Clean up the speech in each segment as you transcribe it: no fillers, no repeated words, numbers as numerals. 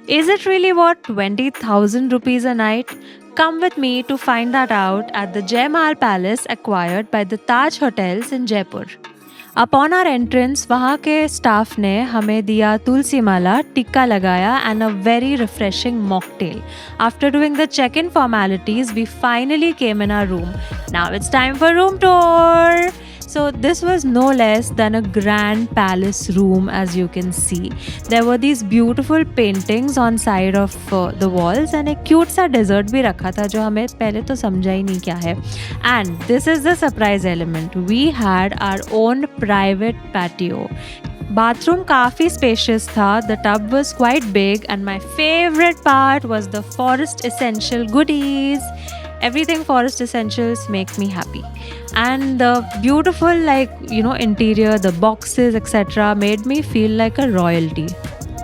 Is it really worth 20,000 rupees a night? Come with me to find that out at the Jai Mahal Palace acquired by the Taj Hotels in Jaipur. Upon our entrance, वहाँ के staff ने हमें दिया तुलसी माला, टिक्का लगाया and a very refreshing mocktail. After doing the check-in formalities, we finally came in our room. Now it's time for room tour. So this was no less than a grand palace room, as you can see. There were these beautiful paintings on side of the walls and एक cute सा dessert भी रखा था जो हमें पहले तो समझा ही नहीं क्या है. And this is the surprise element. We had our own private patio. Bathroom काफी spacious था. The tub was quite big and my favorite part was the forest essential goodies. Everything forest essentials make me happy. And the beautiful interior, the boxes etc. made me feel like a royalty.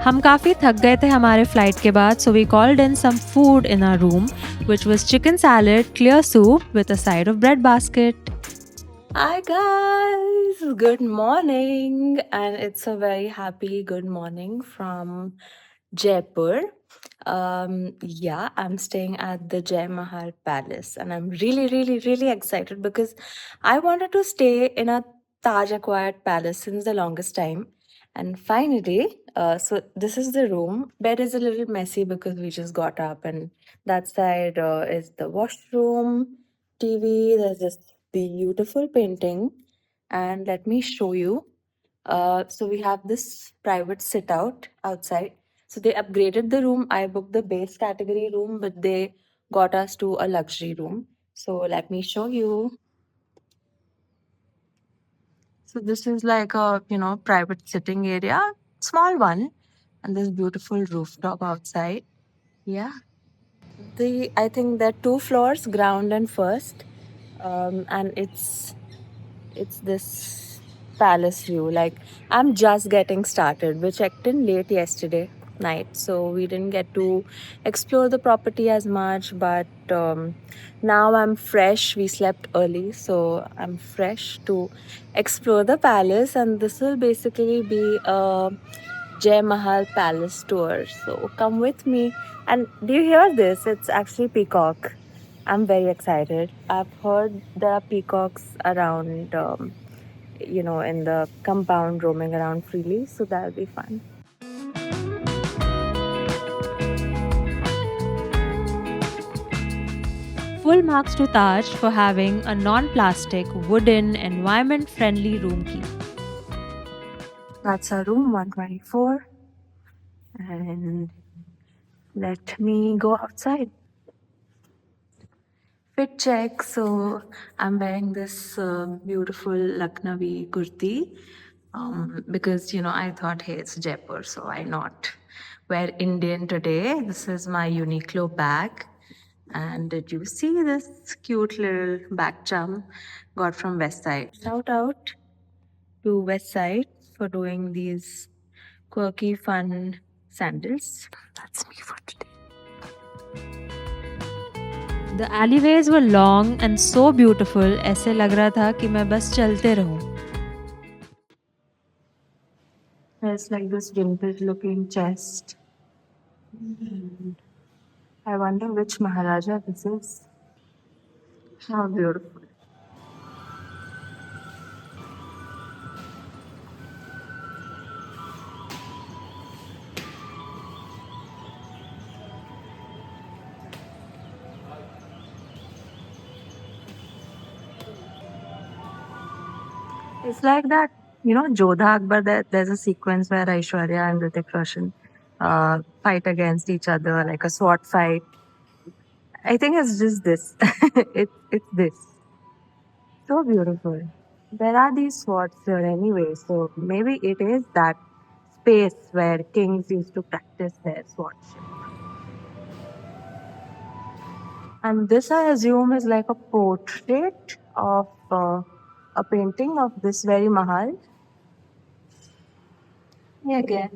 हम काफ़ी थक गए थे हमारे flight के बाद, so we called in some food in our room, which was chicken salad, clear soup with a side of bread basket. Hi guys, good morning, and it's a very happy good morning from Jaipur. Yeah, I'm staying at the Jai Mahal Palace, and I'm really, really, really excited because I wanted to stay in a Taj acquired palace since the longest time. And finally, so this is the room. Bed is a little messy because we just got up, and that side is the washroom, TV. There's this beautiful painting, and let me show you. So we have this private sit out outside. So they upgraded the room. I booked the base category room, but they got us to a luxury room. So let me show you. So this is like a, private sitting area, small one, and this beautiful rooftop outside. Yeah. I think there are two floors, ground and first. And it's this palace view. Like, I'm just getting started. We checked in late yesterday night, so we didn't get to explore the property as much. But now I'm fresh. We slept early, so I'm fresh to explore the palace. And this will basically be a Jai Mahal Palace tour. So come with me. And do you hear this? It's actually peacock. I'm very excited. I've heard there are peacocks around, in the compound roaming around freely. So that'll be fun. Full marks to Taj for having a non plastic, wooden, environment friendly room key. That's our room 124. And let me go outside. Fit check. So I'm wearing this beautiful Lucknowi kurti because I thought, hey, it's Jaipur, so why not wear Indian today? This is my Uniqlo bag. And did you see this cute little bag charm got from Westside? Shout out to Westside for doing these quirky, fun sandals. That's me for today. The alleyways were long and so beautiful, ऐसे लग रहा था कि मैं बस चलते रहूं. There's like this vintage looking chest. I wonder which Maharaja this is. How beautiful. It's like that, Jodha Akbar, there's a sequence where Aishwarya and Hrithik Roshan fight against each other, like a sword fight. I think it's just this. It's this. So beautiful. There are these swords here anyway, so maybe it is that space where kings used to practice their swordship. And this, I assume, is like a portrait of a painting of this very Mahal. Yeah, again.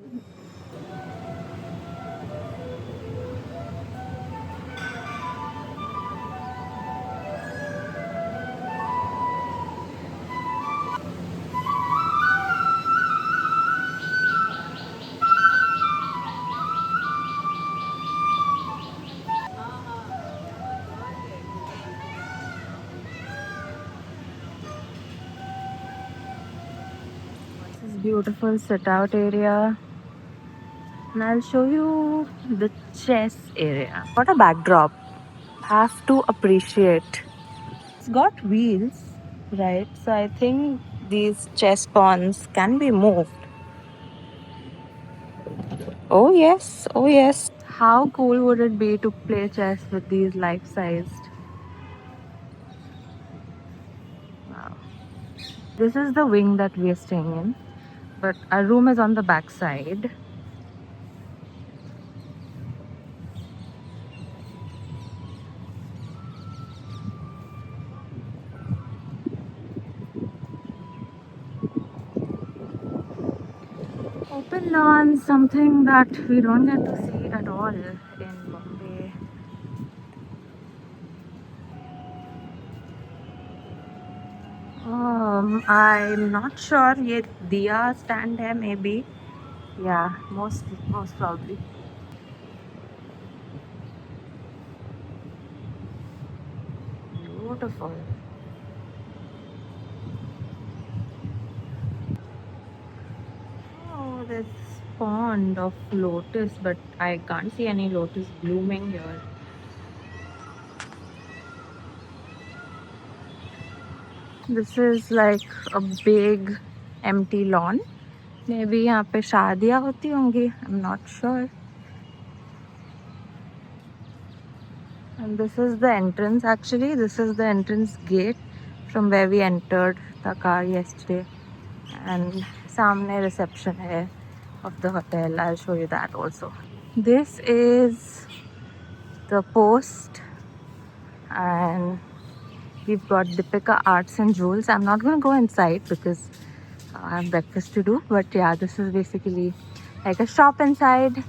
Beautiful sit out area. And I'll show you the chess area. What a backdrop. Have to appreciate. It's got wheels, right? So I think these chess pawns can be moved. Oh yes, oh yes. How cool would it be to play chess with these life-sized? Wow. This is the wing that we are staying in, but our room is on the back side. Open lawn, something that we don't get to see at all in Bombay. I'm not sure. Ye diya stand hai maybe. Yeah, most probably. Beautiful. Oh, this pond of lotus, but I can't see any lotus blooming here. This is like a big empty lawn. Maybe यहाँ पे शादियाँ होती होंगी. I'm not sure. And this is the entrance actually. This is the entrance gate from where we entered the car yesterday. And सामने reception है of the hotel. I'll show you that also. This is the post, and we've got Deepika Arts and Jewels. I'm not going to go inside because I have breakfast to do. But yeah, this is basically like a shop inside.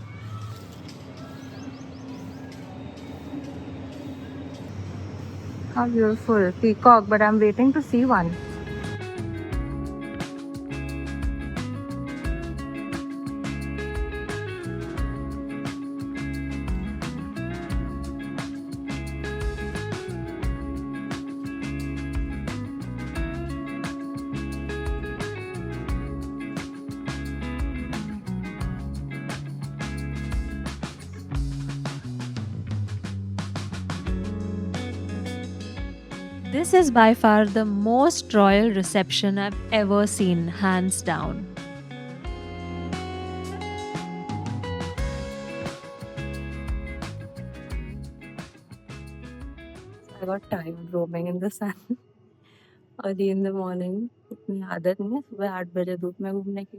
How beautiful. Peacock, but I'm waiting to see one. This is by far the most royal reception I've ever seen, hands down. I got tired roaming in the sun early in the morning. इतनी आदत नहीं है सुबह 8 बजे धूप में घूमने की.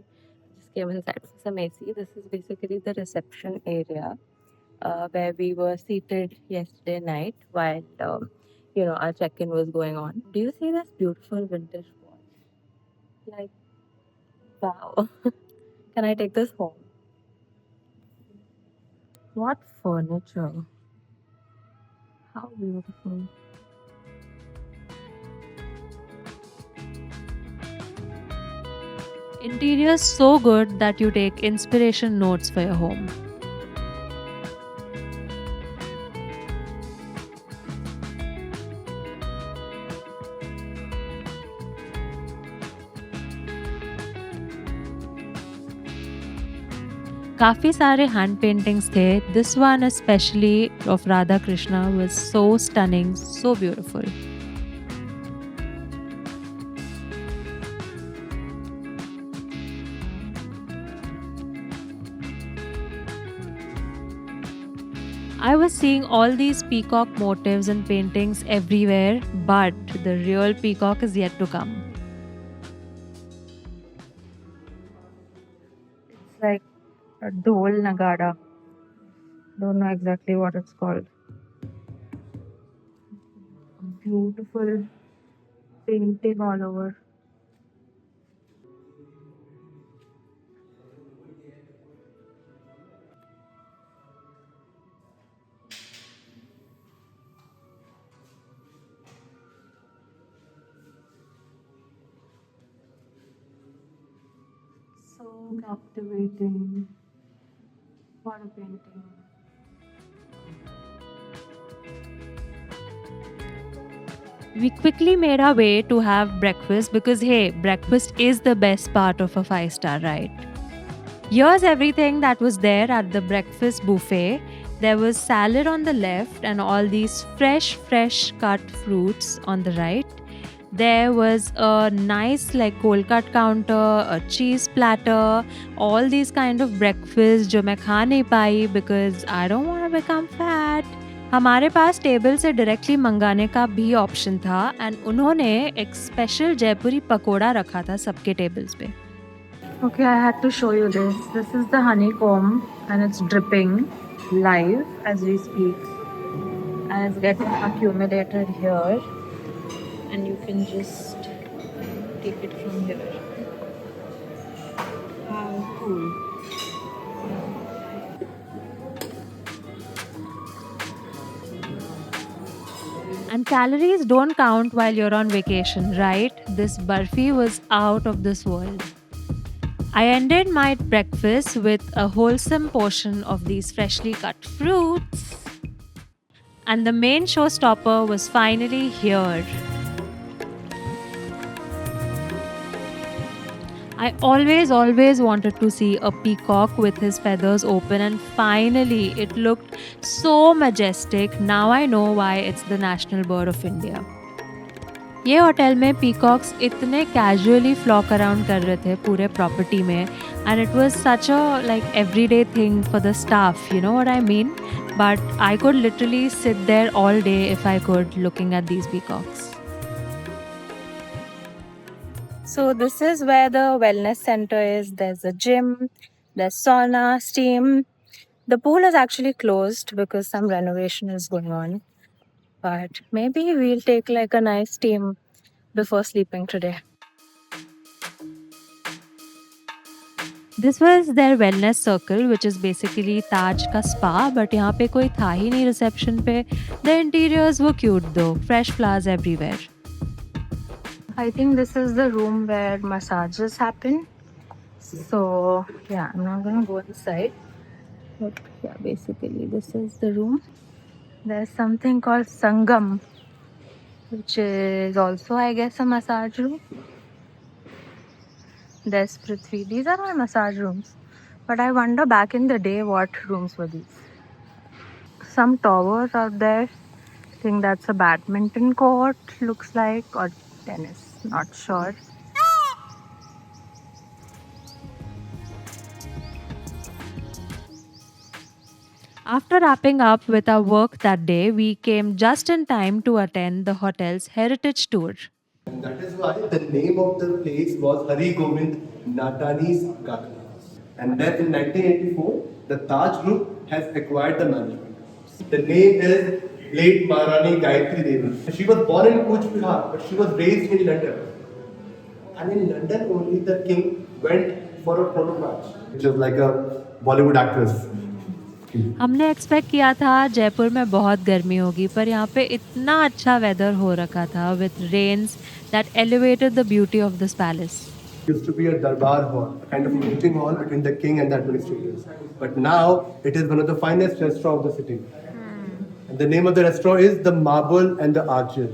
Just came inside for some AC. This is basically the reception area where we were seated yesterday night while our check-in was going on. Do you see this beautiful vintage watch? Like, wow. Can I take this home? What furniture? How beautiful. Interior so good that you take inspiration notes for your home. काफ़ी सारे hand paintings थे. This one especially of Radha Krishna was so stunning, so beautiful. I was seeing all these peacock motifs and paintings everywhere, but the real peacock is yet to come. It's like a dhol nagada. Don't know exactly what it's called. Beautiful painting all over. So captivating. What a painting. We quickly made our way to have breakfast because, hey, breakfast is the best part of a five-star ride. Here's everything that was there at the breakfast buffet. There was salad on the left and all these fresh cut fruits on the right. There was a nice like cold cut counter, a cheese platter, all these kind of breakfast जो मैं खा नहीं पाई because I don't want to become fat. हमारे पास table से directly मंगाने का भी option था एंड उन्होंने एक स्पेशल जयपुरी पकोड़ा रखा था सबके टेबल्स पे. Okay, I had to show you this. This is the honeycomb and it's dripping live as we speak. And it's getting accumulated here. And you can just take it from here. How cool. And calories don't count while you're on vacation, right? This barfi was out of this world. I ended my breakfast with a wholesome portion of these freshly cut fruits. And the main showstopper was finally here. I always wanted to see a peacock with his feathers open, and finally it looked so majestic. Now I know why it's the national bird of India. ये hotel में peacocks इतने casually flock around कर रहे थे पूरे property में and it was such a like everyday thing for the staff you know what I mean but I could literally sit there all day if I could looking at these peacocks. So this is where the wellness center is. There's a gym, there's sauna, steam. The pool is actually closed because some renovation is going on. But maybe we'll take like a nice steam before sleeping today. This was their wellness circle, which is basically Taj ka spa, but यहाँ पे कोई था ही नहीं reception पे. The interiors were cute though, fresh flowers everywhere. I think this is the room where massages happen. So yeah, I'm not gonna go inside. But yeah, basically this is the room. There's something called Sangam, which is also, I guess, a massage room. There's Prithvi. These are all massage rooms. But I wonder back in the day what rooms were these. Some towers out there. I think that's a badminton court, looks like, or tennis. Not sure. After wrapping up with our work that day, we came just in time to attend the hotel's heritage tour. And that is why the name of the place was Hari Gobind Natani's Garden. And then in 1984, the Taj Group has acquired the management. The name is late Maharani Gayatri Devi. She was born in Kuch Bihar, but she was raised in London. And in London only the king went for a photo match, which was like a Bollywood actress. हमने expect किया था जयपुर में बहुत गर्मी होगी पर यहाँ पे इतना अच्छा वेदर हो रखा था with rains that elevated the beauty of this palace. Used to be a darbar hall, a kind of meeting hall between the king and the administrators. But now it is one of the finest restaurants of the city. And the name of the restaurant is the Marble and the Arches.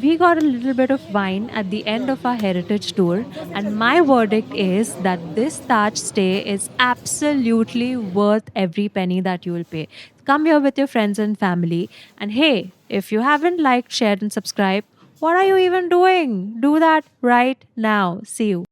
We got a little bit of wine at the end of our heritage tour, and my verdict is that this Taj stay is absolutely worth every penny that you will pay. Come here with your friends and family. And hey, if you haven't liked, shared, and subscribed, what are you even doing? Do that right now. See you.